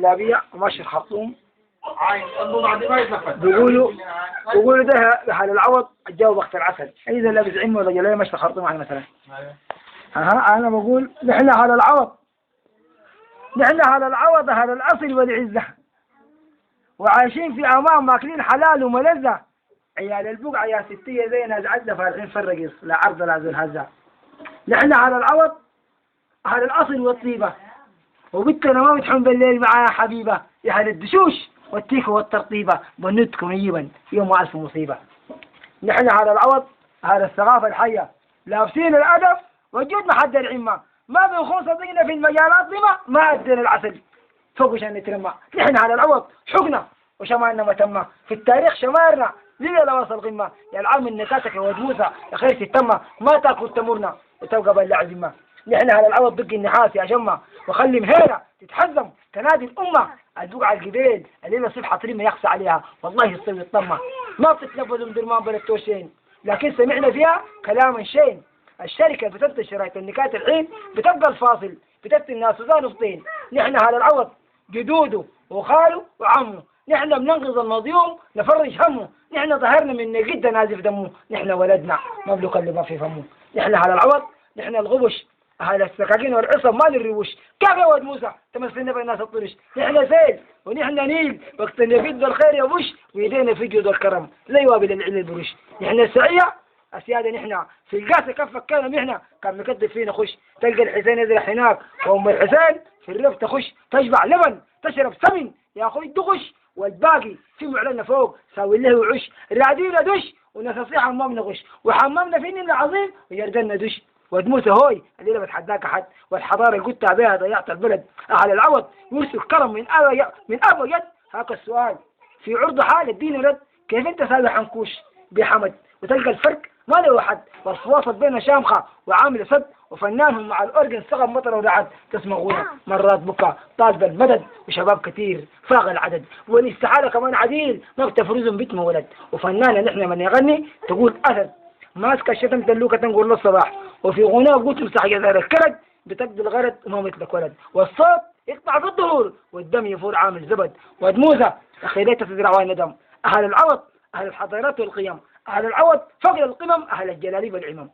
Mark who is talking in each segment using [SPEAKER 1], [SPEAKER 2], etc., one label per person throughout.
[SPEAKER 1] جلابية وماشي الخرطوم. بيقولوا ده حال العوض الجو وقت العسل، إذا لابس عمة ولا جلابية ماشي الخرطوم يعني مثلا. أنا بقول نحن حال العوض، نحن حال العوض هذا الأصل والعزة، وعايشين في أمان ماكلين حلال وملذة. عيال البقعة يا ستية زي ناس عزة فارغين فرقص لا عرض لا ذو الهزة. نحن على العوض على الأصل والطيبة، وقلت أنا ما بتحن بالليل معايا حبيبة يا أهل الدشوش والتيكة والترطيبة بنوتكم يجيبا يوم ألف مصيبة. نحن على العوض على الثقافة الحية، لابسين الأدب وجود محد العمة، ما بنخون صديقنا في المجالات ضمة ما أدينا العسل فوق عشان نترمى. نحن على العوض حقنا وشمالنا متمة في التاريخ شمارنا ليه لا وصل قمة. يا العالم النكاتك يا ود موسى يا خير تتمة ما تاكل تمرنا وتبقى بلا عزمة. نحن على العوض دق النحاس يا جمة وخلي مهيرة تتحزم تنادي الأمة البقعة القبيل الليلة صبح حطريمة يخص عليها والله يصير الطمة ما بتتلفظ من درمان بلا التوشين، لكن سمعنا فيها كلام شين. الشركة بتبت شرايط النكات الحين بتبقى الفاصل بتبت الناس وزان فطين. نحن على العوض جدوده وخاله وعمه، نحن بننقذ المظلوم نفرج همه، نحن ظهرنا من جد نازف دمه، نحن ولدنا مملوك اللي ما في فمه. نحن على العوض نحن الغبش أهل السكاكين والعصب ما للروش. كيف يا ود موسى تمثلنا في الناس الطرش؟ نحن سيل ونحن نيل وقت نفيد الخير يا بوش ويدينا في جود الكرم لا يوابل العلم البروش. نحن السعية السيادة نحن في القاسة كفك كان محنة كان مكدب فينا خش تلقى الحسين يزرع هناك وأم الحسين في الرف تخش تشبع لبن تشرب سمن يا أخوي دغش والباقي في معلنا فوق ساوي له وعش رادينا دش ونسصيح حمامنا غش وحمامنا فيني العظيم ويرجلنا دش. ود موسى هوي الليلة بتحداك أحد والحضارة اللي قلتها بها ضيعت البلد. أهل العوض يرسل الكرم من أبو يد. هاك السؤال في عرض حال الدين رد كيف أنت سابح حنكوش بحمد وتلقى الفرق ما له حد والفواصل بين شامخة وعامل صد وفنانهم مع الأورجن صغم مطر ورعد تسمع غنى مرات بكى طالب المدد وشباب كثير فاق العدد والاستحالة كمان عديل ما بتفرزهم بيت ولد وفنانة نحن من يغني تقول أسد ماسكة الشتم تلوكة تنقول له الصباح وفي غناء قلت مسح جزائر الكرد بتقضي الغرض وما مثلك ولد والصوت يقطع في الظهور والدم يفور عامل زبد. ودموسى أخيريتها تزرع وين ندم. أهل العوض أهل الحضارات والقيم، أهل العوض فقر القمم أهل الجلال والعمم.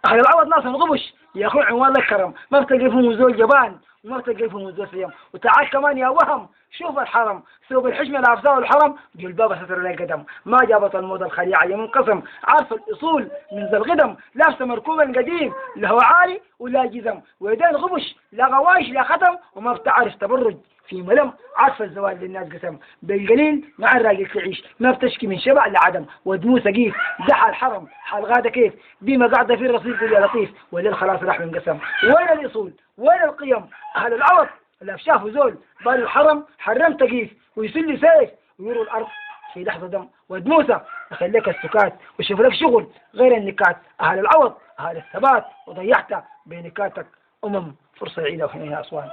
[SPEAKER 1] أهل العوض ناس الغبش يا أخوي عنوان الكرم ما بتلقى فيهم زول جبان وما بتلقى فيهم زول سيم. وتعال كمان يا وهم شوف الحرم ثوب الحشمة لابساه الحرم جلبابة ستر لها قدم ما جابت الموضة الخليعة يوم انقسم عارف الأصول من ذا الغدم لابسة مركوبا قديم لا هو عالي ولا جزم ويدين غبش لا غوايش لا ختم وما بتعرف تبرج في ملم عارفة الزواج للناس قسم بالقليل مع الراجل تعيش ما بتشكي من شبع لعدم. ودموسى كيف دحى الحرم حال غادة كيف بما قاعدة في الرصيف يا لطيف والليل خلاص راح منقسم. وين الأصول وين القيم. أهل العوض لا شافوا زول بال الحرم حرم تقيف ويسل سيف ويروا الأرض في لحظة دم. ودموسى أخليك السكات وشوف لك شغل غير النكات. أهل العوض أهل الثبات وضيعت بنكاتك فرصة عيدة وحينها أصوات.